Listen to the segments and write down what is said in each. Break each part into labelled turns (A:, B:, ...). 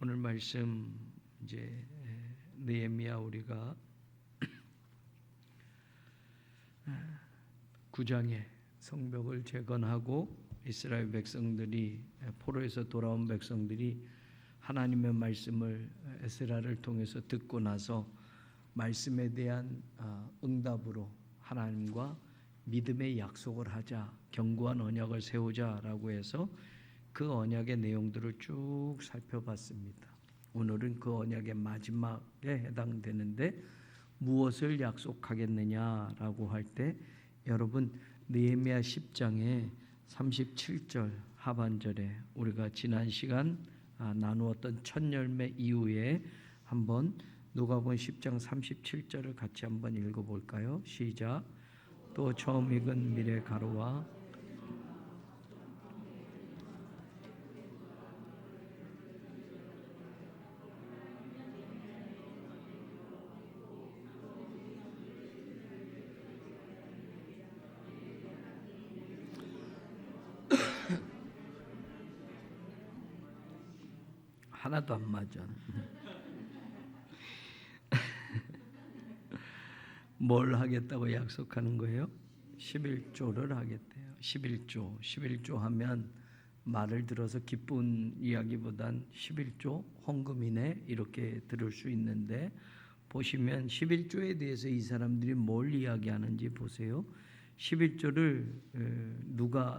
A: 오늘 말씀 이제 느헤미야 우리가 9장에 성벽을 재건하고 이스라엘 백성들이 포로에서 돌아온 백성들이 하나님의 말씀을 에스라를 통해서 듣고 나서 말씀에 대한 응답으로 하나님과 믿음의 약속을 하자, 견고한 언약을 세우자라고 해서 그 언약의 내용들을 쭉 살펴봤습니다. 오늘은 그 언약의 마지막에 해당되는데 무엇을 약속하겠느냐라고 할 때 여러분 느헤미야 10장의 37절 하반절에 우리가 지난 시간 나누었던 첫 열매 이후에 한번 누가복음 10장 37절을 같이 한번 읽어볼까요? 시작. 또 처음 익은 미래 가루와 하나도 안 맞아. 뭘 하겠다고 약속하는 거예요? 11조를 하겠대요. 11조 하면 말을 들어서 기쁜 이야기보단 11조 헌금이네 이렇게 들을 수 있는데 보시면 11조에 대해서 이 사람들이 뭘 이야기하는지 보세요. 11조를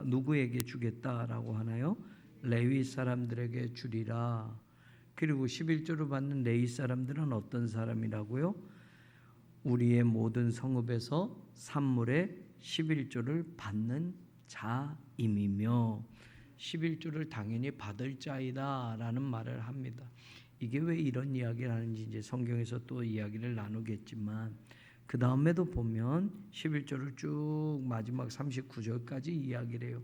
A: 누구에게 주겠다라고 하나요? 레위 사람들에게 주리라. 그리고 11조를 받는 레위 사람들은 어떤 사람이라고요? 우리의 모든 성읍에서 산물의 11조를 받는 자임이며 11조를 당연히 받을 자이다 라는 말을 합니다. 이게 왜 이런 이야기를 하는지 이제 성경에서 또 이야기를 나누겠지만 그 다음에도 보면 11조를 쭉 마지막 39절까지 이야기를 해요.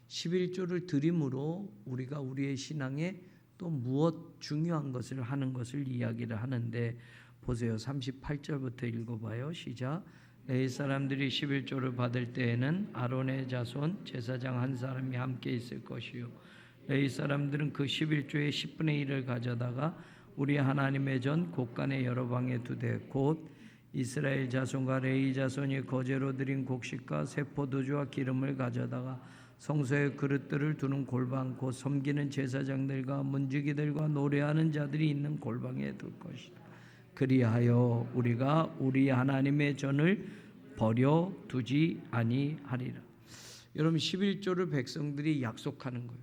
A: 11조를 드림으로 우리가 우리의 신앙에 또 무엇 중요한 것을 하는 것을 이야기를 하는데 보세요. 38절부터 읽어봐요. 시작. 레위 사람들이 11조를 받을 때에는 아론의 자손 제사장 한 사람이 함께 있을 것이요 레위 사람들은 그 11조의 10분의 1을 가져다가 우리 하나님의 전 곳간의 여러 방에 두되 곧 이스라엘 자손과 레위 자손이 거제로 드린 곡식과 새 포도주와 기름을 가져다가 성소의 그릇들을 두는 골방 곧 섬기는 제사장들과 문지기들과 노래하는 자들이 있는 골방에 둘 것이다. 그리하여 우리가 우리 하나님의 전을 버려두지 아니하리라. 여러분 11조를 백성들이 약속하는 거예요.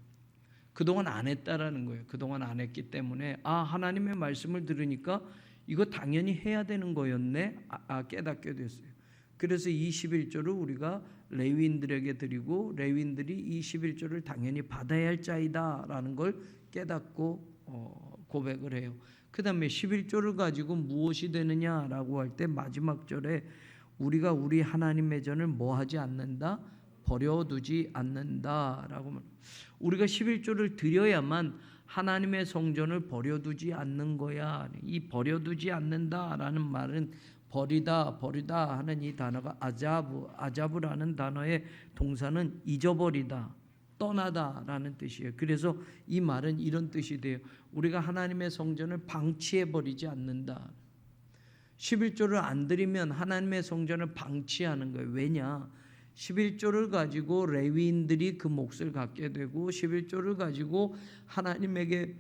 A: 그동안 안 했다라는 거예요. 그동안 안 했기 때문에 하나님의 말씀을 들으니까 이거 당연히 해야 되는 거였네 깨닫게 됐어요. 그래서 이 11조를 우리가 레위인들에게 드리고 레위인들이 이 11조를 당연히 받아야 할 자이다 라는 걸 깨닫고 고백을 해요. 그 다음에 11조를 가지고 무엇이 되느냐라고 할 때 마지막 절에 우리가 우리 하나님의 전을 뭐 하지 않는다? 버려두지 않는다라고 말합니다. 우리가 11조를 드려야만 하나님의 성전을 버려두지 않는 거야. 이 버려두지 않는다라는 말은 버리다 하는 이 단어가 아자브라는 단어의 동사는 잊어버리다, 떠나다라는 뜻이에요. 그래서 이 말은 이런 뜻이 돼요. 우리가 하나님의 성전을 방치해버리지 않는다. 11조를 안 드리면 하나님의 성전을 방치하는 거예요. 왜냐? 11조를 가지고 레위인들이 그 몫을 갖게 되고 11조를 가지고 하나님에게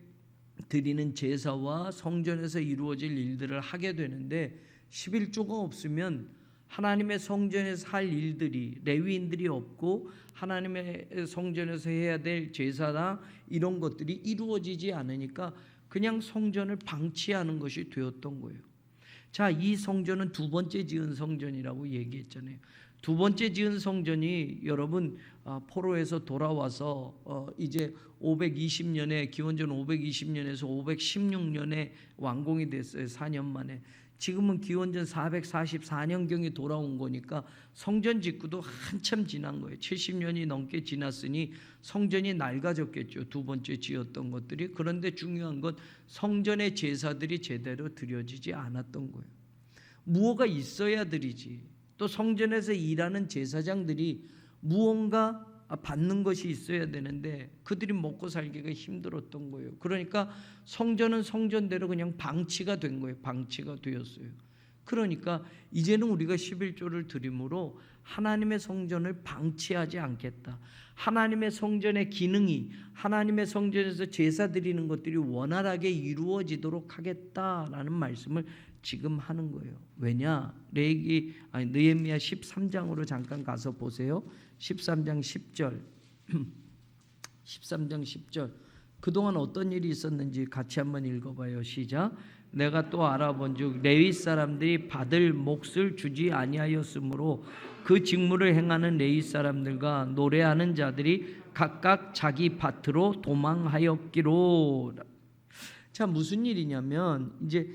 A: 드리는 제사와 성전에서 이루어질 일들을 하게 되는데 11조가 없으면 하나님의 성전에서 할 일들이 레위인들이 없고 하나님의 성전에서 해야 될 제사나 이런 것들이 이루어지지 않으니까 그냥 성전을 방치하는 것이 되었던 거예요. 자, 이 성전은 두 번째 지은 성전이라고 얘기했잖아요. 두 번째 지은 성전이 여러분 포로에서 돌아와서 이제 520년에 기원전 520년에서 516년에 완공이 됐어요. 4년 만에. 지금은 기원전 444년경에 돌아온 거니까 성전 짓고도 한참 지난 거예요. 70년이 넘게 지났으니 성전이 낡아졌겠죠. 두 번째 지었던 것들이. 그런데 중요한 건 성전의 제사들이 제대로 드려지지 않았던 거예요. 무엇가 있어야 드리지. 또 성전에서 일하는 제사장들이 무언가 받는 것이 있어야 되는데 그들이 먹고 살기가 힘들었던 거예요. 그러니까 성전은 성전대로 그냥 방치가 된 거예요. 방치가 되었어요. 그러니까 이제는 우리가 11조를 드림으로 하나님의 성전을 방치하지 않겠다. 하나님의 성전의 기능이 하나님의 성전에서 제사 드리는 것들이 원활하게 이루어지도록 하겠다라는 말씀을 지금 하는 거예요. 왜냐? 느헤미야 13장으로 잠깐 가서 보세요. 13장 10절 13장 10절 그동안 어떤 일이 있었는지 같이 한번 읽어봐요. 시작. 내가 또 알아본즉 레위 사람들이 받을 몫을 주지 아니하였으므로 그 직무를 행하는 레위 사람들과 노래하는 자들이 각각 자기 밭으로 도망하였기로. 자, 무슨 일이냐면 이제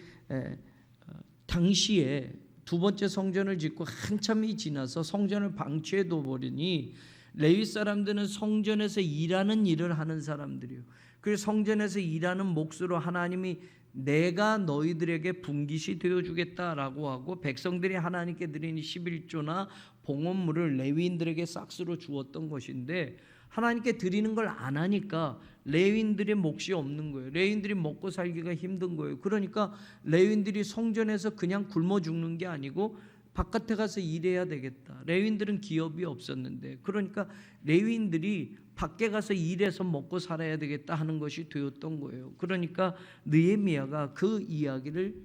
A: 당시에 두 번째 성전을 짓고 한참이 지나서 성전을 방치해 둬버리니 레위 사람들은 성전에서 일하는 일을 하는 사람들이에요. 그래서 성전에서 일하는 몫으로 하나님이 내가 너희들에게 분깃이 되어주겠다라고 하고 백성들이 하나님께 드리는 11조나 봉헌물을 레위인들에게 싹스로 주었던 것인데 하나님께 드리는 걸 안 하니까 레위인들의 몫이 없는 거예요. 레위인들이 먹고 살기가 힘든 거예요. 그러니까 레위인들이 성전에서 그냥 굶어 죽는 게 아니고 바깥에 가서 일해야 되겠다. 레위인들은 기업이 없었는데 그러니까 레위인들이 밖에 가서 일해서 먹고 살아야 되겠다 하는 것이 되었던 거예요. 그러니까 느헤미야가 그 이야기를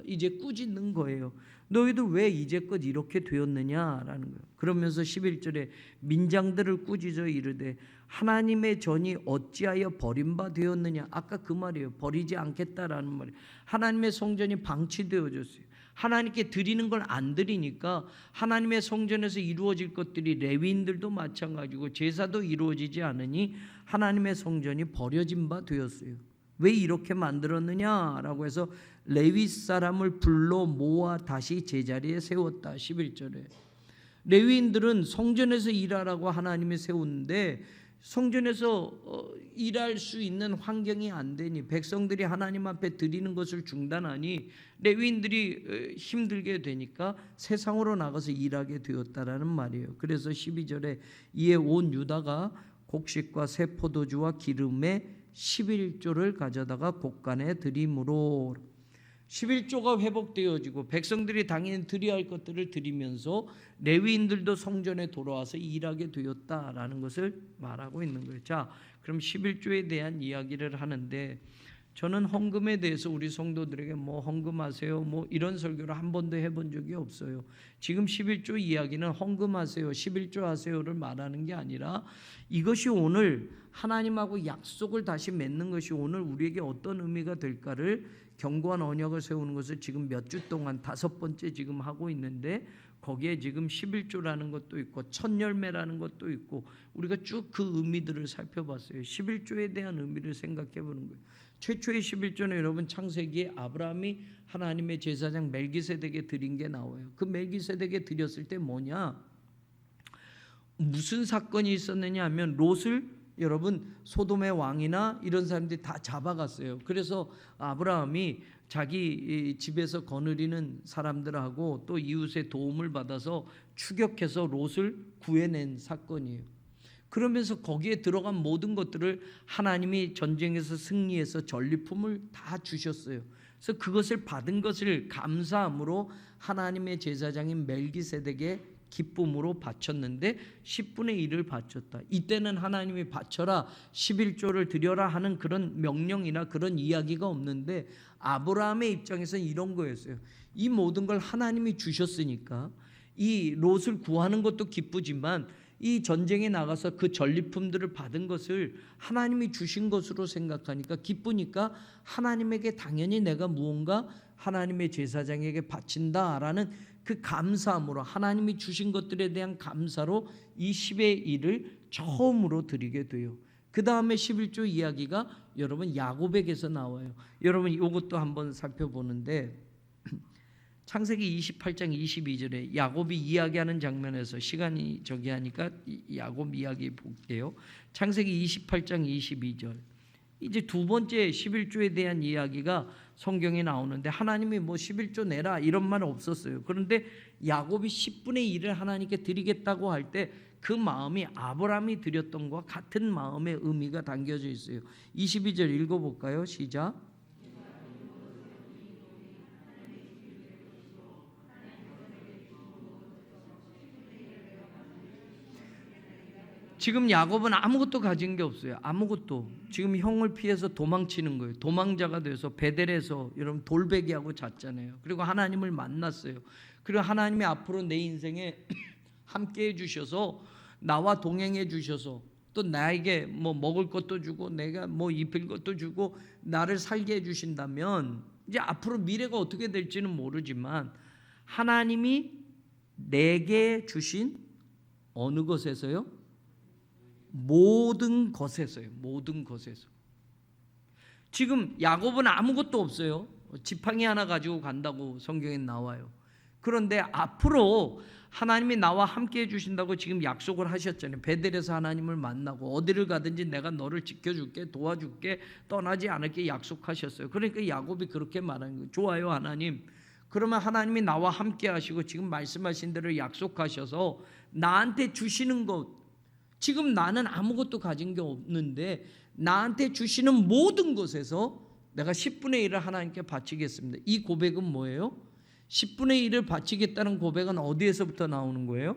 A: 이제 꾸짖는 거예요. 너희들 왜 이제껏 이렇게 되었느냐라는 거예요. 그러면서 11절에 민장들을 꾸짖어 이르되 하나님의 전이 어찌하여 버림바 되었느냐. 아까 그 말이에요. 버리지 않겠다라는 말이에요. 하나님의 성전이 방치되어졌어요. 하나님께 드리는 걸 안 드리니까 하나님의 성전에서 이루어질 것들이 레위인들도 마찬가지고 제사도 이루어지지 않으니 하나님의 성전이 버려진 바 되었어요. 왜 이렇게 만들었느냐라고 해서 레위 사람을 불러 모아 다시 제자리에 세웠다. 11절에 레위인들은 성전에서 일하라고 하나님이 세우는데 성전에서 일할 수 있는 환경이 안 되니 백성들이 하나님 앞에 드리는 것을 중단하니 레위인들이 힘들게 되니까 세상으로 나가서 일하게 되었다라는 말이에요. 그래서 12절에 이에 온 유다가 곡식과 새 포도주와 기름에 11조를 가져다가 곡간에 드림으로 11조가 회복되어지고 백성들이 당연히 드려야 할 것들을 드리면서 레위인들도 성전에 돌아와서 일하게 되었다라는 것을 말하고 있는 거예요. 자, 그럼 11조에 대한 이야기를 하는데 저는 헌금에 대해서 우리 성도들에게 뭐 헌금하세요 뭐 이런 설교를 한 번도 해본 적이 없어요. 지금 11조 이야기는 헌금하세요 11조 하세요를 말하는 게 아니라 이것이 오늘 하나님하고 약속을 다시 맺는 것이 오늘 우리에게 어떤 의미가 될까를 견고한 언약을 세우는 것을 지금 몇 주 동안 5번째 지금 하고 있는데 거기에 지금 11조라는 것도 있고 첫 열매라는 것도 있고 우리가 쭉 그 의미들을 살펴봤어요. 11조에 대한 의미를 생각해 보는 거예요. 최초의 11조는 여러분 창세기에 아브라함이 하나님의 제사장 멜기세덱에 드린 게 나와요. 그 멜기세덱에 드렸을 때 뭐냐? 무슨 사건이 있었느냐 하면 롯을 여러분 소돔의 왕이나 이런 사람들이 다 잡아갔어요. 그래서 아브라함이 자기 집에서 거느리는 사람들하고 또 이웃의 도움을 받아서 추격해서 롯을 구해낸 사건이에요. 그러면서 거기에 들어간 모든 것들을 하나님이 전쟁에서 승리해서 전리품을 다 주셨어요. 그래서 그것을 받은 것을 감사함으로 하나님의 제사장인 멜기세덱에 기쁨으로 바쳤는데 10분의 1을 바쳤다. 이때는 하나님이 바쳐라 11조를 드려라 하는 그런 명령이나 그런 이야기가 없는데 아브라함의 입장에서는 이런 거였어요. 이 모든 걸 하나님이 주셨으니까 이 롯을 구하는 것도 기쁘지만 이 전쟁에 나가서 그 전리품들을 받은 것을 하나님이 주신 것으로 생각하니까 기쁘니까 하나님에게 당연히 내가 무언가 하나님의 제사장에게 바친다라는 그 감사함으로 하나님이 주신 것들에 대한 감사로 이 10의 1을 처음으로 드리게 돼요. 그 다음에 11조 이야기가 여러분 야곱에게서 나와요. 여러분 이것도 한번 살펴보는데 창세기 28장 22절에 야곱이 이야기하는 장면에서 시간이 저기 하니까 야곱 이야기 볼게요. 창세기 28장 22절 이제 두 번째 11조에 대한 이야기가 성경에 나오는데 하나님이 뭐 11조 내라 이런 말 없었어요. 그런데 야곱이 10분의 1을 하나님께 드리겠다고 할 때 그 마음이 아브라함이 드렸던 것과 같은 마음의 의미가 담겨져 있어요. 22절 읽어볼까요? 시작. 지금 야곱은 아무것도 가진 게 없어요. 아무것도. 지금 형을 피해서 도망치는 거예요. 도망자가 돼서 베델에서 여러분 돌베개하고 잤잖아요. 그리고 하나님을 만났어요. 그리고 하나님이 앞으로 내 인생에 함께해 주셔서 나와 동행해 주셔서 또 나에게 뭐 먹을 것도 주고 내가 뭐 입힐 것도 주고 나를 살게 해 주신다면 이제 앞으로 미래가 어떻게 될지는 모르지만 하나님이 내게 주신 어느 것에서요? 모든 것에서요. 모든 것에서. 지금 야곱은 아무것도 없어요. 지팡이 하나 가지고 간다고 성경에 나와요. 그런데 앞으로 하나님이 나와 함께 해주신다고 지금 약속을 하셨잖아요. 베델에서 하나님을 만나고 어디를 가든지 내가 너를 지켜줄게, 도와줄게, 떠나지 않을게 약속하셨어요. 그러니까 야곱이 그렇게 말하는 거예요. 좋아요 하나님. 그러면 하나님이 나와 함께 하시고 지금 말씀하신 대로 약속하셔서 나한테 주시는 것, 지금 나는 아무것도 가진 게 없는데 나한테 주시는 모든 것에서 내가 10분의 1을 하나님께 바치겠습니다. 이 고백은 뭐예요? 10분의 1을 바치겠다는 고백은 어디에서부터 나오는 거예요?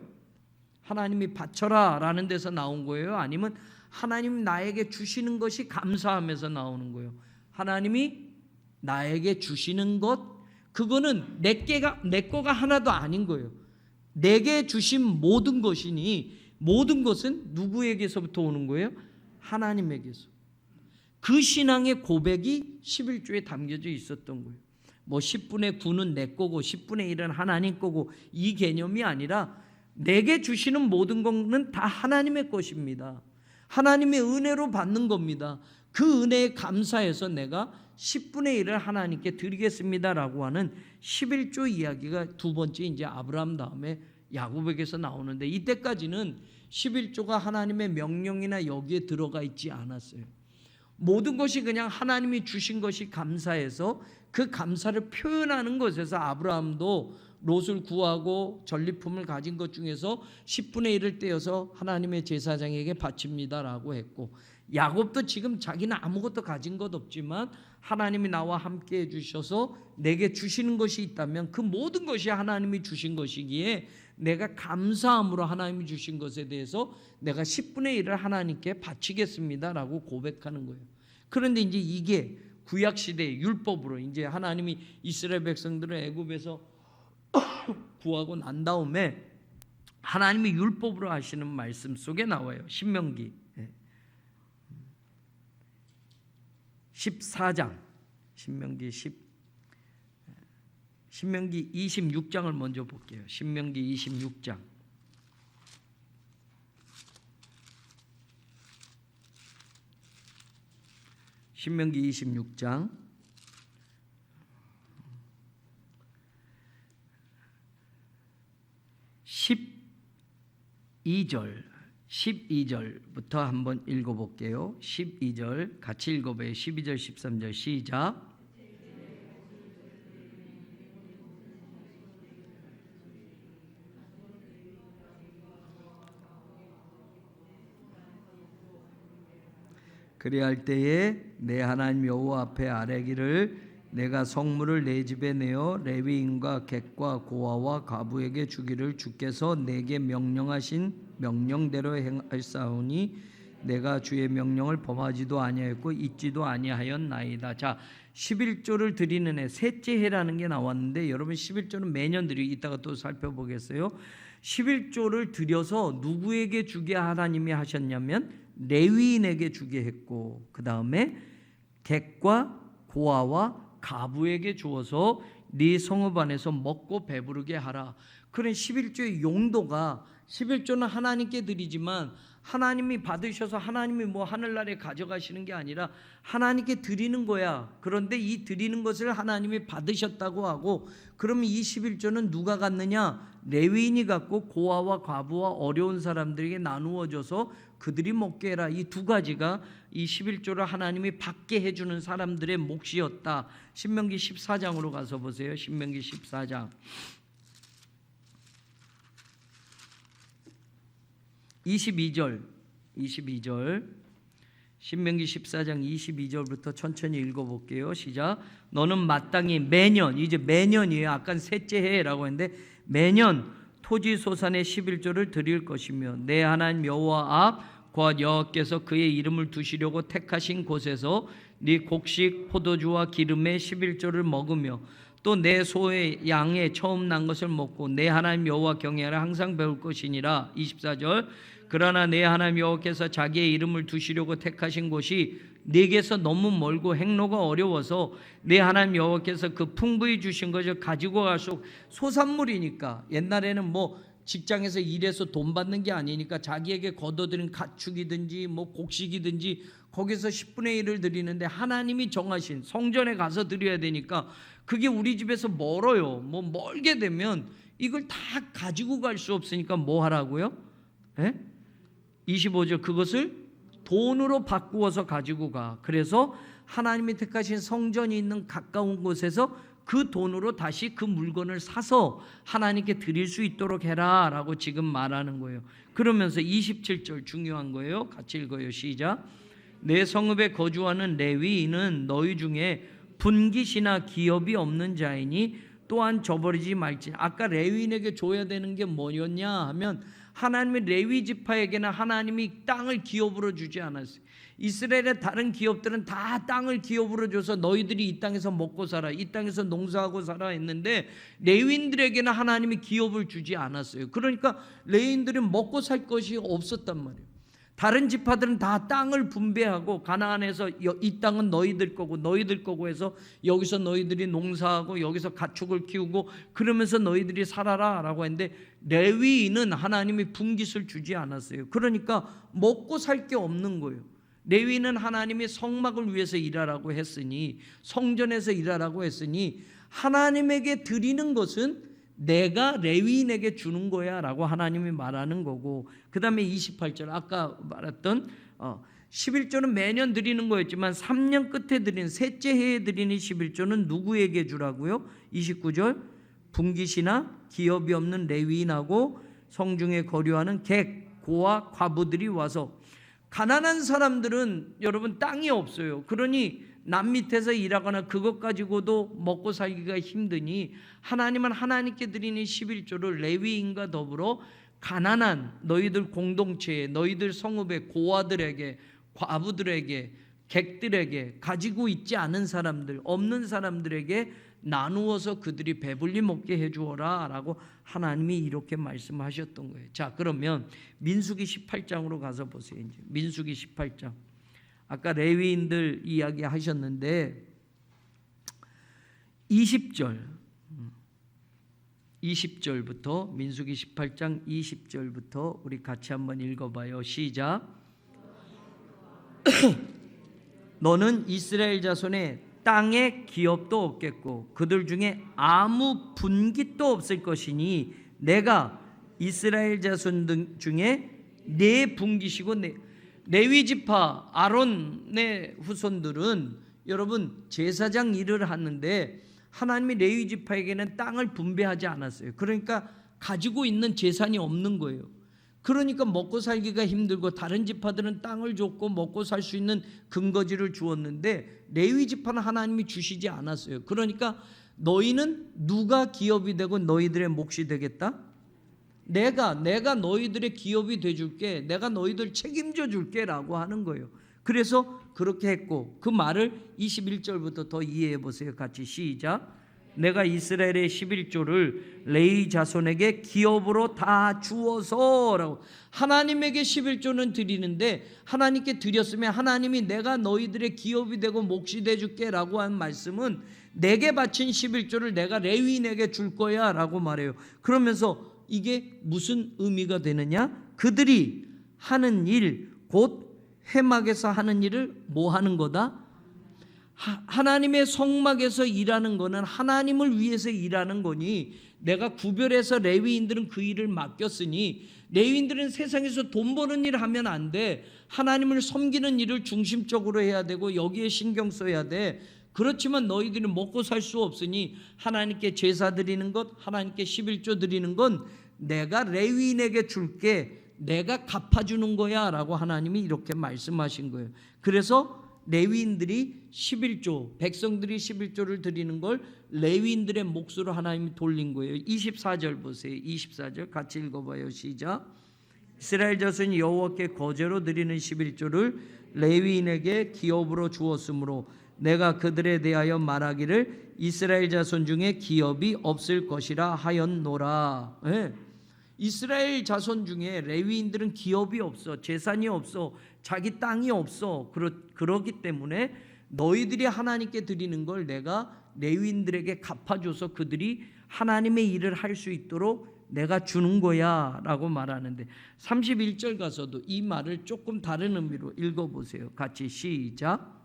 A: 하나님이 바쳐라 라는 데서 나온 거예요? 아니면 하나님 나에게 주시는 것이 감사하면서 나오는 거예요? 하나님이 나에게 주시는 것, 그거는 내 거가 하나도 아닌 거예요. 내게 주신 모든 것이니 모든 것은 누구에게서부터 오는 거예요? 하나님에게서. 그 신앙의 고백이 11조에 담겨져 있었던 거예요. 뭐 10분의 9는 내 거고 10분의 1은 하나님 거고 이 개념이 아니라 내게 주시는 모든 것은 다 하나님의 것입니다. 하나님의 은혜로 받는 겁니다. 그 은혜에 감사해서 내가 10분의 1을 하나님께 드리겠습니다라고 하는 11조 이야기가 두 번째 이제 아브라함 다음에 야곱에게서 나오는데 이때까지는 11조가 하나님의 명령이나 여기에 들어가 있지 않았어요. 모든 것이 그냥 하나님이 주신 것이 감사해서 그 감사를 표현하는 것에서 아브라함도 롯을 구하고 전리품을 가진 것 중에서 10분의 1을 떼어서 하나님의 제사장에게 바칩니다라고 했고, 야곱도 지금 자기는 아무것도 가진 것 없지만 하나님이 나와 함께 해주셔서 내게 주시는 것이 있다면 그 모든 것이 하나님이 주신 것이기에 내가 감사함으로 하나님이 주신 것에 대해서 내가 10분의 1을 하나님께 바치겠습니다라고 고백하는 거예요. 그런데 이제 이게 구약시대의 율법으로 이제 하나님이 이스라엘 백성들을 애굽에서 구하고 난 다음에 하나님이 율법으로 하시는 말씀 속에 나와요. 신명기 14장, 신명기 26장을 먼저 볼게요. 신명기 26장. 신명기 26장 12절부터 한번 읽어볼게요. 12절 같이 읽어봐요. 12절 13절 시작. 그리할 때에 내 하나님 여호와 앞에 아뢰기를 내가 성물을 내 집에 내어 레위인과 객과 고아와 과부에게 주기를 주께서 내게 명령하신 명령대로 행하사오니 내가 주의 명령을 범하지도 아니하였고 잊지도 아니하였나이다. 자, 11조를 드리는 해 셋째 해라는 게 나왔는데 여러분 11조는 매년 드리고 이따가 또 살펴보겠어요. 11조를 드려서 누구에게 주게 하나님이 하셨냐면 레위인에게 주게 했고 그 다음에 객과 고아와 가부에게 주어서 네 성읍 안에서 먹고 배부르게 하라. 그런 11조의 용도가 11조는 하나님께 드리지만 하나님이 받으셔서 하나님이 뭐 하늘나라에 가져가시는 게 아니라 하나님께 드리는 거야. 그런데 이 드리는 것을 하나님이 받으셨다고 하고, 그러면 이 11조는 누가 갖느냐? 레위인이 갖고 고아와 과부와 어려운 사람들에게 나누어줘서 그들이 먹게 해라. 이 두 가지가 이 11조를 하나님이 받게 해주는 사람들의 몫이었다. 신명기 14장으로 가서 보세요. 신명기 14장 22절 신명기 14장 22절부터 천천히 읽어볼게요. 시작. 너는 마땅히 매년, 이제 매년이에요. 아까 셋째 해라고 했는데 매년 토지 소산의 11조를 드릴 것이며 내 하나님 여호와 앞 곧 여호와께서 그의 이름을 두시려고 택하신 곳에서 네 곡식 포도주와 기름의 11조를 먹으며 또 내 소의 양의 처음 난 것을 먹고 내 하나님 여호와 경외하라 항상 배울 것이니라. 24절. 그러나 내 하나님 여호와께서 자기의 이름을 두시려고 택하신 곳이 네게서 너무 멀고 행로가 어려워서 내 하나님 여호와께서 그 풍부히 주신 것을 가지고 갈수록 소산물이니까, 옛날에는 뭐 직장에서 일해서 돈 받는 게 아니니까 자기에게 거둬들인 가축이든지 뭐 곡식이든지 거기서 10분의 1을 드리는데 하나님이 정하신 성전에 가서 드려야 되니까 그게 우리 집에서 멀어요. 뭐 멀게 되면 이걸 다 가지고 갈 수 없으니까 뭐 하라고요? 25절. 그것을 돈으로 바꾸어서 가지고 가. 그래서 하나님이 택하신 성전이 있는 가까운 곳에서 그 돈으로 다시 그 물건을 사서 하나님께 드릴 수 있도록 해라 라고 지금 말하는 거예요. 그러면서 27절 중요한 거예요. 같이 읽어요. 시작. 내 성읍에 거주하는 레위인은 너희 중에 분깃이나 기업이 없는 자이니 또한 저버리지 말지. 아까 레위인에게 줘야 되는 게 뭐였냐 하면 하나님의 레위 지파에게는 하나님이 땅을 기업으로 주지 않았어요. 이스라엘의 다른 기업들은 다 땅을 기업으로 줘서 너희들이 이 땅에서 먹고 살아, 이 땅에서 농사하고 살아 했는데 레위인들에게는 하나님이 기업을 주지 않았어요. 그러니까 레위인들은 먹고 살 것이 없었단 말이에요. 다른 지파들은 다 땅을 분배하고 가나안에서 이 땅은 너희들 거고 해서 여기서 너희들이 농사하고 여기서 가축을 키우고 그러면서 너희들이 살아라 라고 했는데 레위인은 하나님이 분깃을 주지 않았어요. 그러니까 먹고 살 게 없는 거예요. 레위인은 하나님이 성막을 위해서 일하라고 했으니, 성전에서 일하라고 했으니 하나님에게 드리는 것은 내가 레위인에게 주는 거야 라고 하나님이 말하는 거고, 그 다음에 28절 아까 말했던 11조는 매년 드리는 거였지만 3년 끝에 드리는 셋째 해에 드리는 11조는 누구에게 주라고요? 29절. 분깃이나 기업이 없는 레위인하고 성중에 거류하는 객, 고아, 과부들이 와서, 가난한 사람들은 여러분 땅이 없어요. 그러니 남 밑에서 일하거나 그것 가지고도 먹고 살기가 힘드니 하나님은 하나님께 드리는 11조를 레위인과 더불어 가난한 너희들 공동체에, 너희들 성읍의 고아들에게, 과부들에게, 객들에게, 가지고 있지 않은 사람들, 없는 사람들에게 나누어서 그들이 배불리 먹게 해주어라 라고 하나님이 이렇게 말씀하셨던 거예요. 자, 그러면 민수기 18장으로 가서 보세요. 이제 민수기 18장. 아까 레위인들 이야기 하셨는데 20절부터 민수기 18장 20절부터 우리 같이 한번 읽어봐요. 시작. 너는 이스라엘 자손의 땅에 기업도 없겠고 그들 중에 아무 분깃도 없을 것이니 내가 이스라엘 자손 중에 네 분깃이고 레위 지파 아론의 후손들은 여러분 제사장 일을 하는데 하나님이 레위 지파에게는 땅을 분배하지 않았어요. 그러니까 가지고 있는 재산이 없는 거예요. 그러니까 먹고 살기가 힘들고 다른 지파들은 땅을 줬고 먹고 살 수 있는 근거지를 주었는데 레위 지파는 하나님이 주시지 않았어요. 그러니까 너희는 누가 기업이 되고 너희들의 몫이 되겠다? 내가 너희들의 기업이 돼줄게, 내가 너희들 책임져 줄게 라고 하는 거예요. 그래서 그렇게 했고, 그 말을 21절부터 더 이해해 보세요. 같이 시작. 내가 이스라엘의 11조를 레위 자손에게 기업으로 다 주어서 라고. 하나님에게 11조는 드리는데 하나님께 드렸으면 하나님이 내가 너희들의 기업이 되고 몫이 돼줄게 라고 한 말씀은 내게 바친 11조를 내가 레위인에게 줄 거야 라고 말해요. 그러면서 이게 무슨 의미가 되느냐? 그들이 하는 일, 곧 회막에서 하는 일을 뭐 하는 거다? 하나님의 성막에서 일하는 거는 하나님을 위해서 일하는 거니, 내가 구별해서 레위인들은 그 일을 맡겼으니 레위인들은 세상에서 돈 버는 일을 하면 안 돼. 하나님을 섬기는 일을 중심적으로 해야 되고 여기에 신경 써야 돼. 그렇지만 너희들이 먹고 살 수 없으니 하나님께 제사 드리는 것, 하나님께 11조 드리는 건 내가 레위인에게 줄게, 내가 갚아주는 거야 라고 하나님이 이렇게 말씀하신 거예요. 그래서 레위인들이 11조, 백성들이 11조를 드리는 걸 레위인들의 몫으로 하나님이 돌린 거예요. 24절 보세요. 24절 같이 읽어봐요. 시작. 이스라엘 자손이 여호와께 거제로 드리는 11조를 레위인에게 기업으로 주었으므로 내가 그들에 대하여 말하기를 이스라엘 자손 중에 기업이 없을 것이라 하였노라. 네. 이스라엘 자손 중에 레위인들은 기업이 없어, 재산이 없어, 자기 땅이 없어. 그러기 때문에 너희들이 하나님께 드리는 걸 내가 레위인들에게 갚아줘서 그들이 하나님의 일을 할 수 있도록 내가 주는 거야 라고 말하는데, 31절 가서도 이 말을 조금 다른 의미로 읽어보세요. 같이 시작.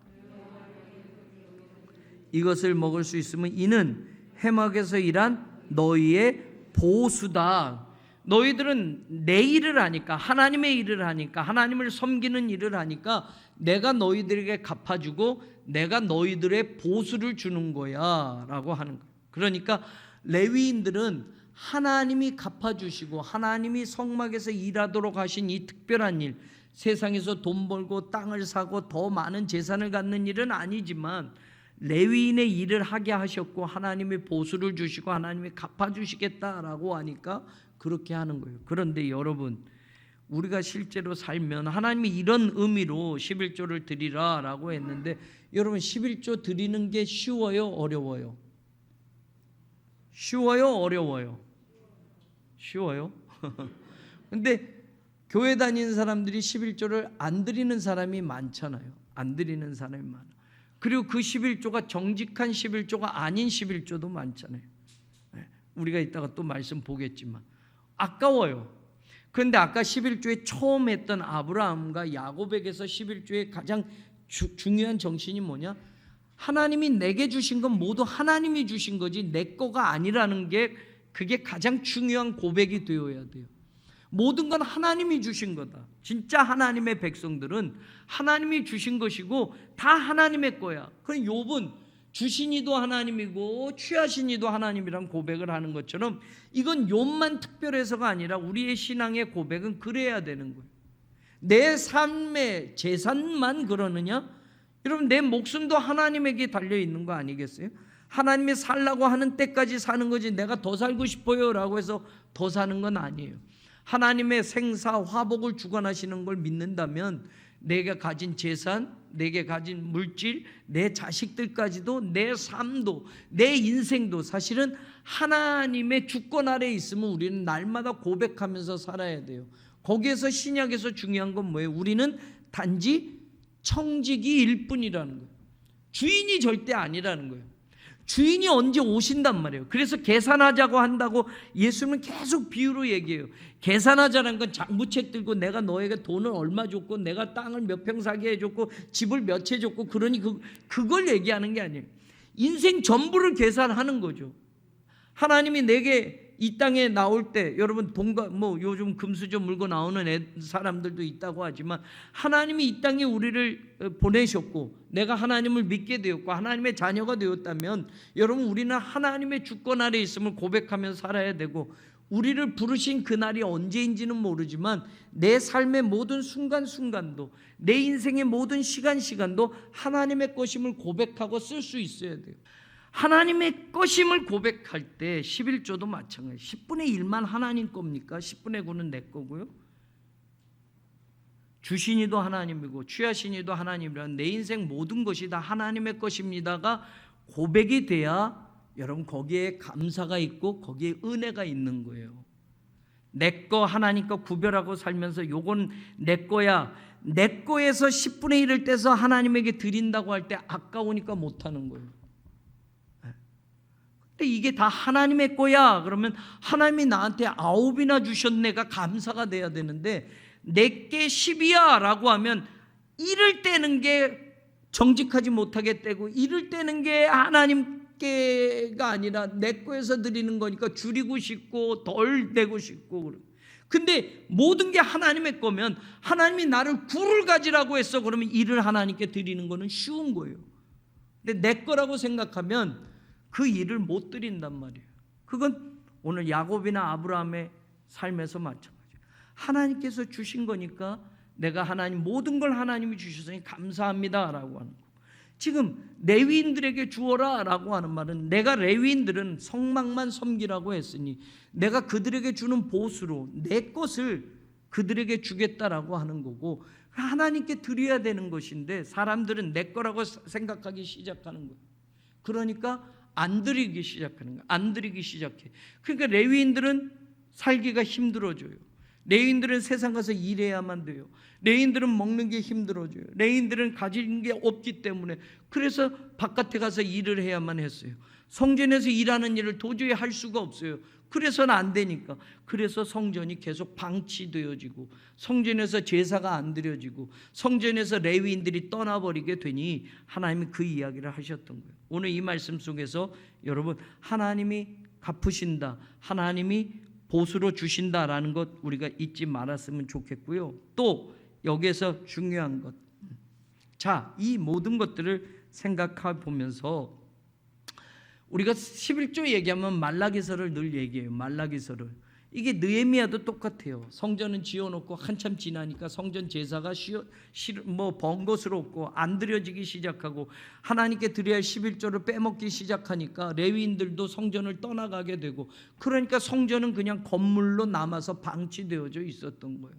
A: 이것을 먹을 수 있으면 이는 회막에서 일한 너희의 보수다. 너희들은 내 일을 하니까, 하나님의 일을 하니까, 하나님을 섬기는 일을 하니까 내가 너희들에게 갚아주고 내가 너희들의 보수를 주는 거야 라고 하는 거예요. 그러니까 레위인들은 하나님이 갚아주시고 하나님이 성막에서 일하도록 하신 이 특별한 일, 세상에서 돈 벌고 땅을 사고 더 많은 재산을 갖는 일은 아니지만 레위인의 일을 하게 하셨고 하나님의 보수를 주시고 하나님이 갚아주시겠다라고 하니까 그렇게 하는 거예요. 그런데 여러분, 우리가 실제로 살면 하나님이 이런 의미로 11조를 드리라 라고 했는데, 여러분 11조 드리는 게 쉬워요? 어려워요? 쉬워요? 어려워요? 쉬워요? 근데 교회 다니는 사람들이 11조를 안 드리는 사람이 많잖아요. 안 드리는 사람이 많아. 그리고 그 11조가 정직한 11조가 아닌 11조도 많잖아요. 우리가 이따가 또 말씀 보겠지만 아까워요. 그런데 아까 11조에 처음 했던 아브라함과 야곱에게서 11조의 가장 중요한 정신이 뭐냐? 하나님이 내게 주신 건 모두 하나님이 주신 거지 내 거가 아니라는 게, 그게 가장 중요한 고백이 되어야 돼요. 모든 건 하나님이 주신 거다. 진짜 하나님의 백성들은 하나님이 주신 것이고 다 하나님의 거야. 그럼 욥은 주신 이도 하나님이고 취하신 이도 하나님이란 고백을 하는 것처럼 이건 욥만 특별해서가 아니라 우리의 신앙의 고백은 그래야 되는 거예요. 내 삶의 재산만 그러느냐? 여러분, 내 목숨도 하나님에게 달려있는 거 아니겠어요? 하나님이 살라고 하는 때까지 사는 거지 내가 더 살고 싶어요 라고 해서 더 사는 건 아니에요. 하나님의 생사 화복을 주관하시는 걸 믿는다면 내가 가진 재산, 내게 가진 물질, 내 자식들까지도, 내 삶도, 내 인생도 사실은 하나님의 주권 아래에 있으면 우리는 날마다 고백하면서 살아야 돼요. 거기에서 신약에서 중요한 건 뭐예요? 우리는 단지 청지기일 뿐이라는 거예요. 주인이 절대 아니라는 거예요. 주인이 언제 오신단 말이에요. 그래서 계산하자고 한다고 예수님은 계속 비유로 얘기해요. 계산하자는 건 장부책 들고 내가 너에게 돈을 얼마 줬고 내가 땅을 몇 평 사게 해줬고 집을 몇 채 줬고, 그러니 그걸 얘기하는 게 아니에요. 인생 전부를 계산하는 거죠. 하나님이 내게 이 땅에 나올 때, 여러분 요즘 금수저 물고 나오는 사람들도 있다고 하지만 하나님이 이 땅에 우리를 보내셨고 내가 하나님을 믿게 되었고 하나님의 자녀가 되었다면 여러분, 우리는 하나님의 주권 아래에 있음을 고백하며 살아야 되고, 우리를 부르신 그날이 언제인지는 모르지만 내 삶의 모든 순간순간도, 내 인생의 모든 시간도 하나님의 것임을 고백하고 쓸 수 있어야 돼요. 하나님의 것임을 고백할 때 11조도 마찬가지예요. 10분의 1만 하나님 겁니까? 10분의 9는 내 거고요. 주신 이도 하나님이고 취하신 이도 하나님이란 내 인생 모든 것이 다 하나님의 것입니다가 고백이 돼야 여러분 거기에 감사가 있고 거기에 은혜가 있는 거예요. 내 거 하나님 거 구별하고 살면서 요건 내 거야, 내 거에서 10분의 1을 떼서 하나님에게 드린다고 할 때 아까우니까 못하는 거예요. 근데 이게 다 하나님의 거야. 그러면 하나님이 나한테 9이나 주셨네가 감사가 돼야 되는데 내게 10이야 라고 하면 잃을 때는 게 정직하지 못하게 떼고 잃을 때는 게 하나님께가 아니라 내 거에서 드리는 거니까 줄이고 싶고 덜 내고 싶고 그래. 근데 모든 게 하나님의 거면 하나님이 나를 굴을 가지라고 했어. 그러면 일을 하나님께 드리는 거는 쉬운 거예요. 근데 내 거라고 생각하면 그 일을 못 드린단 말이에요. 그건 오늘 야곱이나 아브라함의 삶에서 마찬가지예요. 하나님께서 주신 거니까 내가 하나님 모든 걸 하나님이 주셨으니 감사합니다 라고 하는 거. 지금 레위인들에게 주어라 라고 하는 말은 내가 레위인들은 성막만 섬기라고 했으니 내가 그들에게 주는 보수로 내 것을 그들에게 주겠다라고 하는 거고 하나님께 드려야 되는 것인데 사람들은 내 거라고 생각하기 시작하는 거예요. 그러니까 안 드리기 시작하는 거예요. 안 드리기 시작해. 그러니까 레위인들은 살기가 힘들어져요. 레위인들은 세상 가서 일해야만 돼요. 레위인들은 먹는 게 힘들어져요. 레위인들은 가진 게 없기 때문에 그래서 바깥에 가서 일을 해야만 했어요. 성전에서 일하는 일을 도저히 할 수가 없어요. 그래서는 안 되니까. 그래서 성전이 계속 방치되어지고 성전에서 제사가 안 드려지고 성전에서 레위인들이 떠나버리게 되니 하나님이 그 이야기를 하셨던 거예요. 오늘 이 말씀 속에서 여러분 하나님이 갚으신다, 하나님이 보수로 주신다라는 것 우리가 잊지 말았으면 좋겠고요. 또 여기에서 중요한 것, 자, 이 모든 것들을 생각해 보면서 우리가 11조 얘기하면 말라기서를 늘 얘기해요. 말라기서를. 이게 느헤미야도 똑같아요. 성전은 지어놓고 한참 지나니까 성전 제사가 번거스럽고 안 드려지기 시작하고 하나님께 드려야 할 11조를 빼먹기 시작하니까 레위인들도 성전을 떠나가게 되고 그러니까 성전은 그냥 건물로 남아서 방치되어져 있었던 거예요.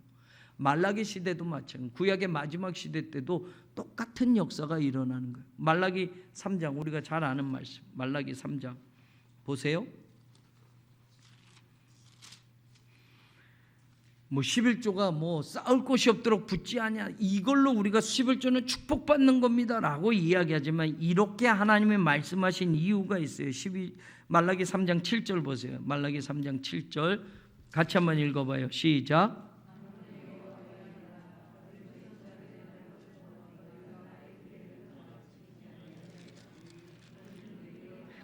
A: 말라기 시대도 마찬가지예요. 구약의 마지막 시대 때도 똑같은 역사가 일어나는 거예요. 말라기 3장 우리가 잘 아는 말씀. 말라기 3장 보세요. 뭐 11조가 뭐 쌓을 곳이 없도록 붙지 않냐 이걸로 우리가 11조는 축복받는 겁니다 라고 이야기하지만 이렇게 하나님이 말씀하신 이유가 있어요. 말라기 3장 7절 보세요. 말라기 3장 7절 같이 한번 읽어봐요. 시작.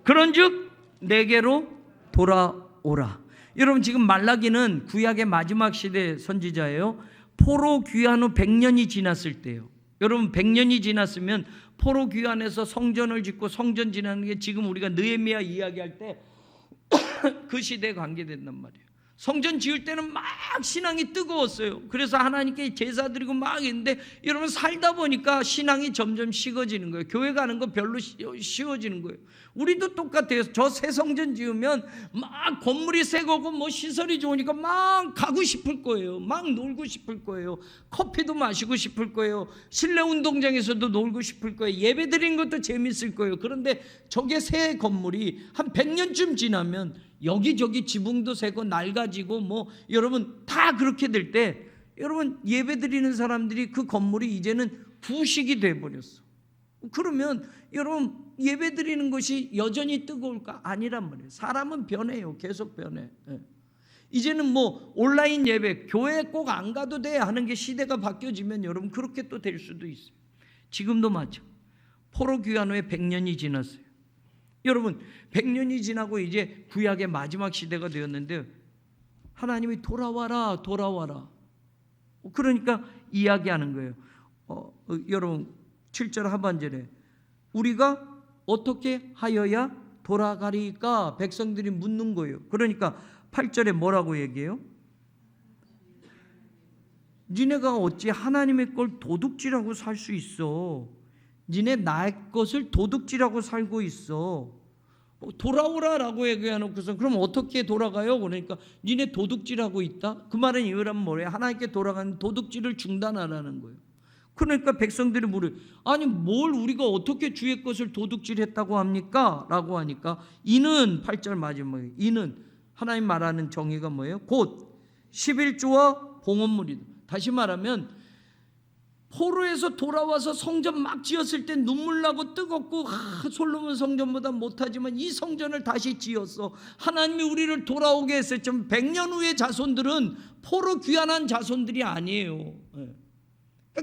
A: 그런즉 내게로 돌아오라. 여러분 지금 말라기는 구약의 마지막 시대 선지자예요. 포로 귀환 후 100년이 지났을 때요. 여러분 100년이 지났으면 포로 귀환해서 성전을 짓고 성전 지나는 게 지금 우리가 느헤미야 이야기할 때 그 시대에 관계된단 말이에요. 성전 지을 때는 막 신앙이 뜨거웠어요. 그래서 하나님께 제사 드리고 막 했는데 여러분 살다 보니까 신앙이 점점 식어지는 거예요. 교회 가는 거 별로 쉬워지는 거예요. 우리도 똑같아요. 저 새 성전 지으면 막 건물이 새 거고 뭐 시설이 좋으니까 막 가고 싶을 거예요. 막 놀고 싶을 거예요. 커피도 마시고 싶을 거예요. 실내 운동장에서도 놀고 싶을 거예요. 예배 드리는 것도 재밌을 거예요. 그런데 저게 새 건물이 한 100년쯤 지나면 여기저기 지붕도 새고 낡아지고 뭐 여러분 다 그렇게 될 때 여러분 예배 드리는 사람들이 그 건물이 이제는 구식이 돼버렸어. 그러면 여러분 예배 드리는 것이 여전히 뜨거울까? 아니란 말이에요. 사람은 변해요. 계속 변해. 이제는 뭐 온라인 예배 교회 꼭 안 가도 돼 하는 게 시대가 바뀌어지면 여러분 그렇게 또 될 수도 있어요. 지금도 마찬가지. 포로 귀환 후에 100년이 지났어요. 여러분 100년이 지나고 이제 구약의 마지막 시대가 되었는데 하나님이 돌아와라 돌아와라 그러니까 이야기하는 거예요. 여러분 7절 하반절에 우리가 어떻게 하여야 돌아가리까 백성들이 묻는 거예요. 그러니까 8절에 뭐라고 얘기해요? 니네가 어찌 하나님의 걸 도둑질하고 살 수 있어. 니네 나의 것을 도둑질하고 살고 있어. 돌아오라라고 얘기해놓고서 그럼 어떻게 돌아가요? 그러니까 니네 도둑질하고 있다? 그 말은 이유라면 뭐예요? 하나님께 돌아가는 도둑질을 중단하라는 거예요. 그러니까 백성들이 물어요. 아니 뭘 우리가 어떻게 주의 것을 도둑질했다고 합니까? 라고 하니까 이는 8절 마지막에 이는 하나님 말하는 정의가 뭐예요? 곧 11조와 봉헌물이다. 다시 말하면 포로에서 돌아와서 성전 막 지었을 때 눈물 나고 뜨겁고 솔로몬 성전보다 못하지만 이 성전을 다시 지었어. 하나님이 우리를 돌아오게 했었지만 100년 후의 자손들은 포로 귀환한 자손들이 아니에요.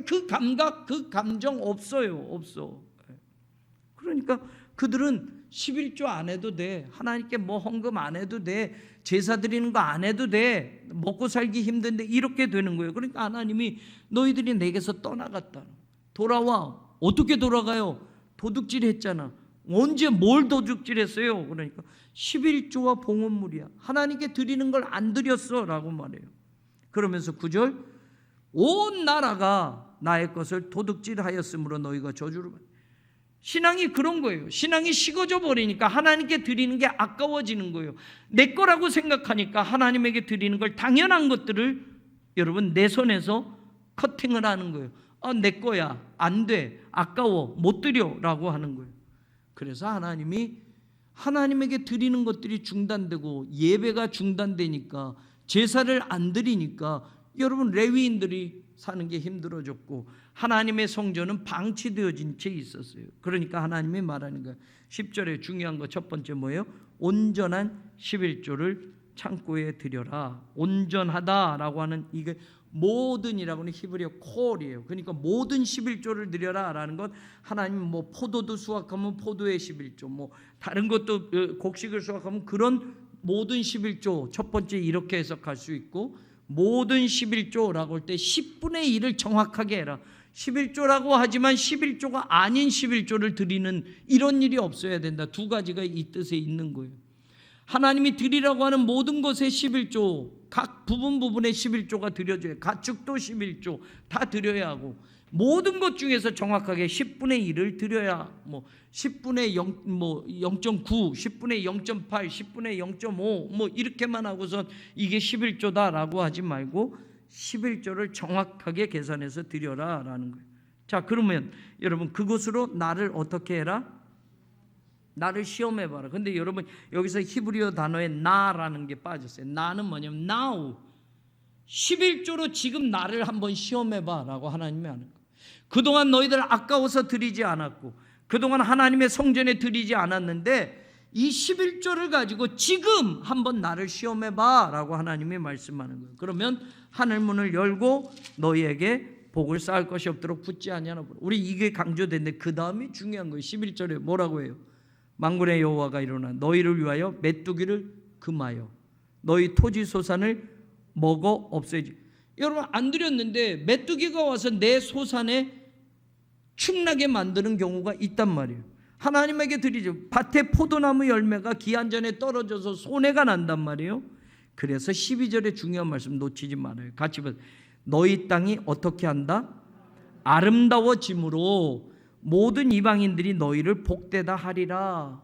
A: 그 감각, 그 감정 없어요. 없어. 그러니까 그들은 11조 안 해도 돼. 하나님께 뭐 헌금 안 해도 돼. 제사 드리는 거 안 해도 돼. 먹고 살기 힘든데 이렇게 되는 거예요. 그러니까 하나님이 너희들이 내게서 떠나갔다. 돌아와. 어떻게 돌아가요? 도둑질 했잖아. 언제 뭘 도둑질 했어요? 그러니까 11조와 봉헌물이야. 하나님께 드리는 걸 안 드렸어 라고 말해요. 그러면서 9절 온 나라가 나의 것을 도둑질하였으므로 너희가 저주를 받아. 신앙이 그런 거예요. 신앙이 식어져 버리니까 하나님께 드리는 게 아까워지는 거예요. 내 거라고 생각하니까 하나님에게 드리는 걸 당연한 것들을 여러분 내 손에서 커팅을 하는 거예요. 내 거야. 안 돼. 아까워. 못 드려 라고 하는 거예요. 그래서 하나님이 하나님에게 드리는 것들이 중단되고 예배가 중단되니까 제사를 안 드리니까 여러분 레위인들이 사는 게 힘들어졌고 하나님의 성전은 방치되어진 채 있었어요. 그러니까 하나님이 말하는 거예요. 10절에 중요한 거 첫 번째 뭐예요? 온전한 11조를 창고에 드려라. 온전하다라고 하는 이게 모든이라고 하는 히브리어 콜이에요. 그러니까 모든 11조를 드려라라는 건 하나님 뭐 포도도 수확하면 포도의 11조, 뭐 다른 것도 곡식을 수확하면 그런 모든 11조 첫 번째 이렇게 해석할 수 있고 모든 11조라고 할 때 10분의 1을 정확하게 해라. 11조라고 하지만 11조가 아닌 11조를 드리는 이런 일이 없어야 된다. 두 가지가 이 뜻에 있는 거예요. 하나님이 드리라고 하는 모든 것의 11조, 각 부분의 11조가 드려져요. 가축도 11조 다 드려야 하고 모든 것 중에서 정확하게 10분의 1을 드려야 뭐 10분의 0, 뭐 0.9, 10분의 0.8, 10분의 0.5 뭐 이렇게만 하고서 이게 11조다라고 하지 말고 11조를 정확하게 계산해서 드려라라는 거예요. 자, 그러면 여러분 그것으로 나를 어떻게 해라? 나를 시험해봐라. 근데 여러분 여기서 히브리어 단어에 나라는 게 빠졌어요. 나는 뭐냐면 now 11조로 지금 나를 한번 시험해봐 라고 하나님이 하는 거예요. 그동안 너희들 아까워서 드리지 않았고 그동안 하나님의 성전에 드리지 않았는데 이 11조를 가지고 지금 한번 나를 시험해봐 라고 하나님이 말씀하는 거예요. 그러면 하늘문을 열고 너희에게 복을 쌓을 것이 없도록 붙지 아니하나. 우리 이게 강조됐는데 그 다음이 중요한 거예요. 11절에 뭐라고 해요? 만군의 여호와가 이르노라 너희를 위하여 메뚜기를 금하여 너희 토지 소산을 먹어 없애지. 여러분 안 드렸는데 메뚜기가 와서 내 소산에 충나게 만드는 경우가 있단 말이에요. 하나님에게 드리죠. 밭에 포도나무 열매가 기한 전에 떨어져서 손해가 난단 말이에요. 그래서 12절의 중요한 말씀 놓치지 말아요. 같이 보세요. 너희 땅이 어떻게 한다? 아름다워짐으로 모든 이방인들이 너희를 복되다 하리라.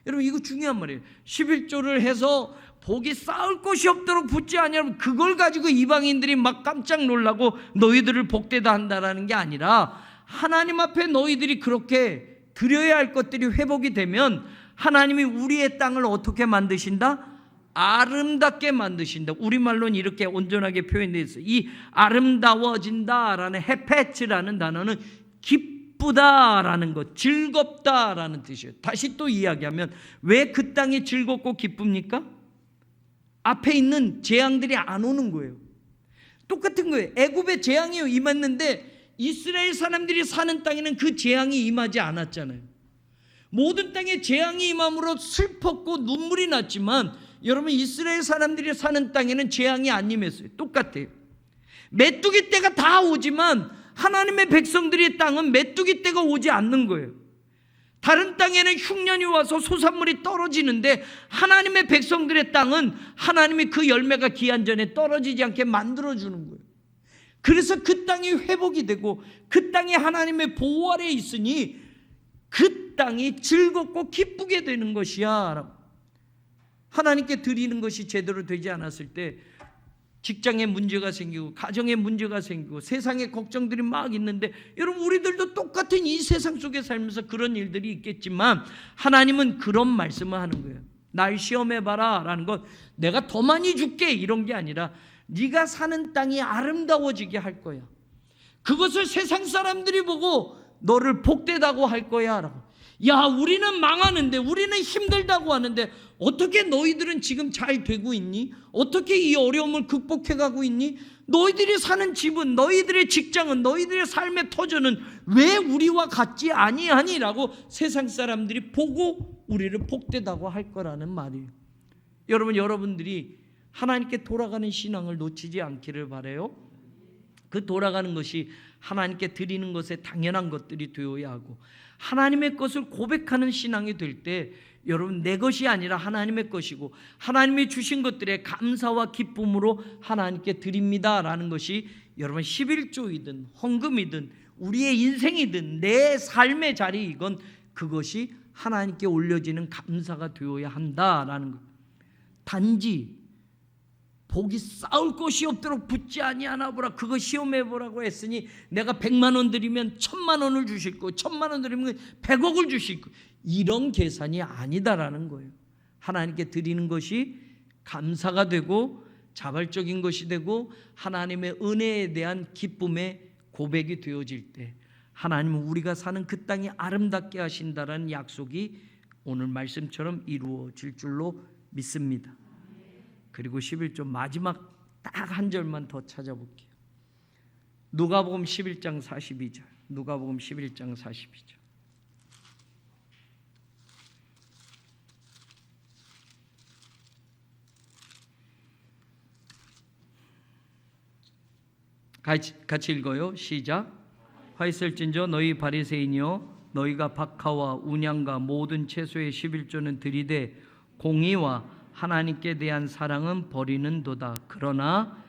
A: 여러분 이거 중요한 말이에요. 11조를 해서 복이 쌓을 곳이 없도록 붙지 아니하면 그걸 가지고 이방인들이 막 깜짝 놀라고 너희들을 복되다 한다라는 게 아니라 하나님 앞에 너희들이 그렇게 드려야 할 것들이 회복이 되면 하나님이 우리의 땅을 어떻게 만드신다? 아름답게 만드신다. 우리말로는 이렇게 온전하게 표현되어 있어요. 이 아름다워진다라는 헤페츠라는 단어는 기쁘다라는 것, 즐겁다라는 뜻이에요. 다시 또 이야기하면 왜 그 땅이 즐겁고 기쁩니까? 앞에 있는 재앙들이 안 오는 거예요. 똑같은 거예요. 애굽에 재앙이 임했는데 이스라엘 사람들이 사는 땅에는 그 재앙이 임하지 않았잖아요. 모든 땅에 재앙이 임함으로 슬펐고 눈물이 났지만 여러분 이스라엘 사람들이 사는 땅에는 재앙이 안 임했어요. 똑같아요. 메뚜기 떼가 다 오지만 하나님의 백성들의 땅은 메뚜기 떼가 오지 않는 거예요. 다른 땅에는 흉년이 와서 소산물이 떨어지는데 하나님의 백성들의 땅은 하나님이 그 열매가 기한 전에 떨어지지 않게 만들어주는 거예요. 그래서 그 땅이 회복이 되고 그 땅이 하나님의 보호 아래에 있으니 그 땅이 즐겁고 기쁘게 되는 것이야. 하나님께 드리는 것이 제대로 되지 않았을 때 직장에 문제가 생기고 가정에 문제가 생기고 세상에 걱정들이 막 있는데 여러분 우리들도 똑같은 이 세상 속에 살면서 그런 일들이 있겠지만 하나님은 그런 말씀을 하는 거예요. 날 시험해봐라 라는 것, 내가 더 많이 줄게 이런 게 아니라 네가 사는 땅이 아름다워지게 할 거야. 그것을 세상 사람들이 보고 너를 복되다고 할 거야 라고. 야, 우리는 망하는데, 우리는 힘들다고 하는데 어떻게 너희들은 지금 잘 되고 있니? 어떻게 이 어려움을 극복해 가고 있니? 너희들이 사는 집은, 너희들의 직장은, 너희들의 삶의 터전은 왜 우리와 같지 아니하니라고 세상 사람들이 보고 우리를 복되다고 할 거라는 말이에요. 여러분, 여러분들이 하나님께 돌아가는 신앙을 놓치지 않기를 바라요. 그 돌아가는 것이 하나님께 드리는 것에 당연한 것들이 되어야 하고, 하나님의 것을 고백하는 신앙이 될 때 여러분, 내 것이 아니라 하나님의 것이고 하나님이 주신 것들에 감사와 기쁨으로 하나님께 드립니다라는 것이 여러분 11조이든 헌금이든 우리의 인생이든 내 삶의 자리이건 그것이 하나님께 올려지는 감사가 되어야 한다라는 것. 단지 복이 쌓을 곳이 없도록 붙지 아니하나 보라, 그거 시험해 보라고 했으니 내가 100만 원 드리면 1000만 원을 주실 거, 1000만 원 드리면 100억을 주실 거, 이런 계산이 아니다라는 거예요. 하나님께 드리는 것이 감사가 되고 자발적인 것이 되고 하나님의 은혜에 대한 기쁨의 고백이 되어질 때 하나님은 우리가 사는 그 땅이 아름답게 하신다라는 약속이 오늘 말씀처럼 이루어질 줄로 믿습니다. 그리고 11조 마지막 딱 한 절만 더 찾아볼게요. 누가복음 11장 42절. 누가복음 11장 42절. 같이 읽어요. 시작. 화 있을진저 너희 바리새인이여, 너희가 박하와 운양과 모든 채소의 11조는 들이되 공의와 하나님께 대한 사랑은 버리는도다. 그러나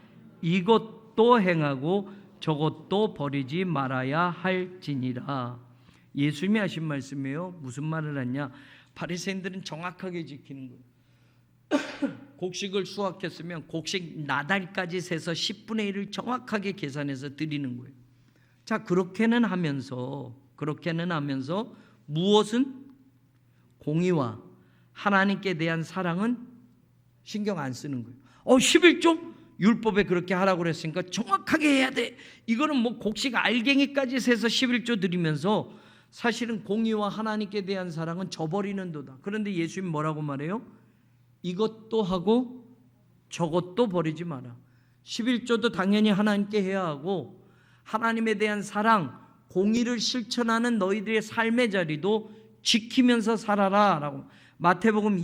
A: 이것도 행하고 저것도 버리지 말아야 할지니라. 예수님이 하신 말씀이에요. 무슨 말을 하냐? 바리새인들은 정확하게 지키는 거예요. 곡식을 수확했으면 곡식 나달까지 세서 10분의 1을 정확하게 계산해서 드리는 거예요. 자, 그렇게는 하면서 무엇은? 공의와 하나님께 대한 사랑은 신경 안 쓰는 거예요. 11조? 율법에 그렇게 하라고 그랬으니까 정확하게 해야 돼. 이거는 뭐 곡식 알갱이까지 세서 11조 드리면서 사실은 공의와 하나님께 대한 사랑은 저버리는도다. 그런데 예수님 뭐라고 말해요? 이것도 하고 저것도 버리지 마라. 11조도 당연히 하나님께 해야 하고 하나님에 대한 사랑, 공의를 실천하는 너희들의 삶의 자리도 지키면서 살아라 라고. 마태복음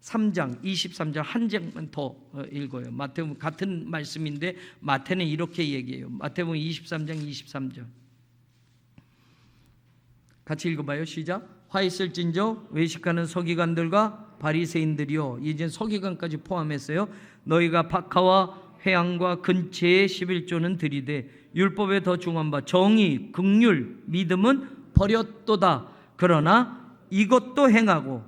A: 23장 한 장만 더 읽어요. 마태복음 같은 말씀인데 마태는 이렇게 얘기해요. 마태복음 23장 같이 읽어봐요. 시작. 화 있을진저 외식하는 서기관들과 바리새인들이요, 이제 서기관까지 포함했어요. 너희가 박하와 회향과 근체의 11조는 들이되 율법에 더 중한 바 정의, 긍휼, 믿음은 버렸도다. 그러나 이것도 행하고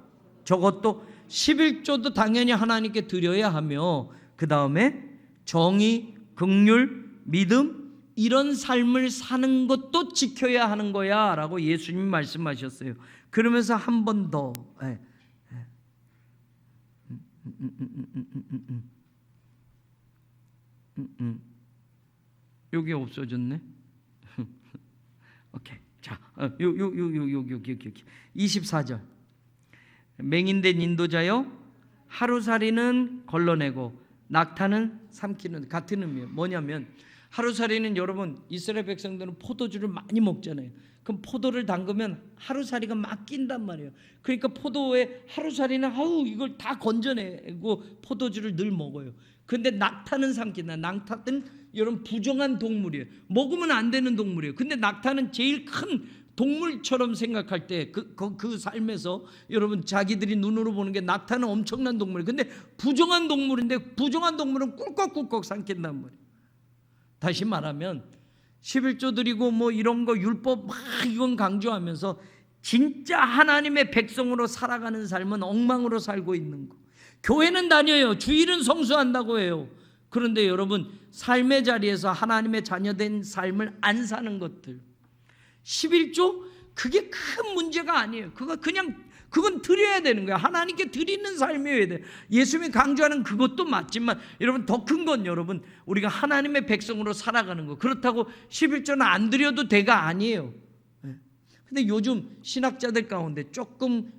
A: 저것도 11조도 당연히 하나님께 드려야 하며 그 다음에 정의, 긍휼, 믿음 이런 삶을 사는 것도 지켜야 하는 거야 라고 예수님이 말씀하셨어요. 그러면서 한 번 더 여기 없어졌네. 오케이. 자, 여기 24절. 맹인된 인도자여, 하루살이는 걸러내고 낙타는 삼키는, 같은 의미예요. 뭐냐면 하루살이는 여러분 이스라엘 백성들은 포도주를 많이 먹잖아요. 그럼 포도를 담그면 하루살이가 막 낀단 말이에요. 그러니까 포도에 하루살이는 이걸 다 건져내고 포도주를 늘 먹어요. 근데 낙타는 삼킨다. 낙타는 여러분 부정한 동물이에요. 먹으면 안 되는 동물이에요. 근데 낙타는 제일 큰 동물처럼 생각할 때 그 삶에서 여러분 자기들이 눈으로 보는 게 낙타는 엄청난 동물이에요. 근데 부정한 동물인데 부정한 동물은 꿀꺽꿀꺽 삼킨단 말이에요. 다시 말하면 11조 드리고 뭐 이런 거 율법 막 이건 강조하면서 진짜 하나님의 백성으로 살아가는 삶은 엉망으로 살고 있는 거. 교회는 다녀요. 주일은 성수한다고 해요. 그런데 여러분 삶의 자리에서 하나님의 자녀된 삶을 안 사는 것들, 11조 그게 큰 문제가 아니에요. 그거 그건 드려야 되는 거야. 하나님께 드리는 삶이어야 돼. 예수님이 강조하는 그것도 맞지만 여러분 더 큰 건 여러분 우리가 하나님의 백성으로 살아가는 거. 그렇다고 11조는 안 드려도 돼가 아니에요. 근데 요즘 신학자들 가운데 조금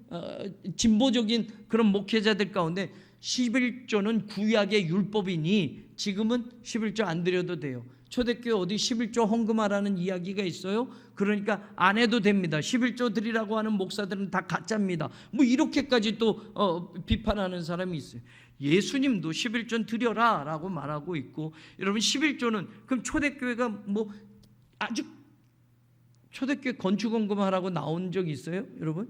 A: 진보적인 그런 목회자들 가운데 11조는 구약의 율법이니 지금은 11조 안 드려도 돼요. 초대교회 어디 11조 헌금하라는 이야기가 있어요? 그러니까 안 해도 됩니다. 11조 드리라고 하는 목사들은 다 가짜입니다. 뭐 이렇게까지 또 비판하는 사람이 있어요. 예수님도 11조 드려라 라고 말하고 있고, 여러분 11조는 그럼 초대교회가 뭐 아주 초대교회 건축헌금 하라고 나온 적 있어요? 여러분?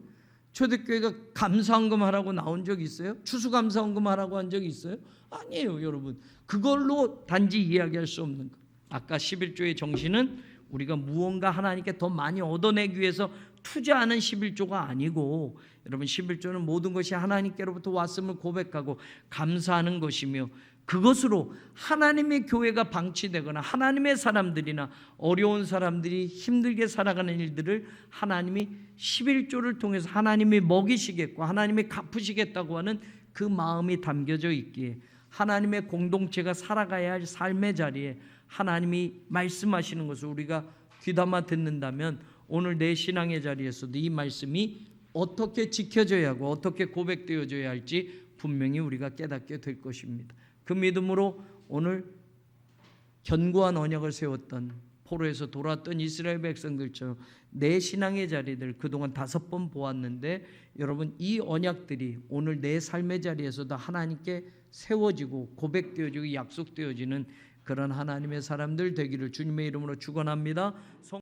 A: 초대교회가 감사헌금 하라고 나온 적 있어요? 추수감사헌금 하라고 한 적 있어요? 아니에요, 여러분. 그걸로 단지 이야기할 수 없는 거. 아까 11조의 정신은 우리가 무언가 하나님께 더 많이 얻어내기 위해서 투자하는 11조가 아니고, 여러분 11조는 모든 것이 하나님께로부터 왔음을 고백하고 감사하는 것이며, 그것으로 하나님의 교회가 방치되거나 하나님의 사람들이나 어려운 사람들이 힘들게 살아가는 일들을 하나님이 11조를 통해서 하나님이 먹이시겠고 하나님이 갚으시겠다고 하는 그 마음이 담겨져 있기에, 하나님의 공동체가 살아가야 할 삶의 자리에 하나님이 말씀하시는 것을 우리가 귀담아 듣는다면 오늘 내 신앙의 자리에서도 이 말씀이 어떻게 지켜져야 하고 어떻게 고백되어져야 할지 분명히 우리가 깨닫게 될 것입니다. 그 믿음으로 오늘 견고한 언약을 세웠던 포로에서 돌아왔던 이스라엘 백성들처럼 내 신앙의 자리들 그동안 5번 보았는데, 여러분 이 언약들이 오늘 내 삶의 자리에서도 하나님께 세워지고 고백되어지고 약속되어지는 그런 하나님의 사람들 되기를 주님의 이름으로 축원합니다.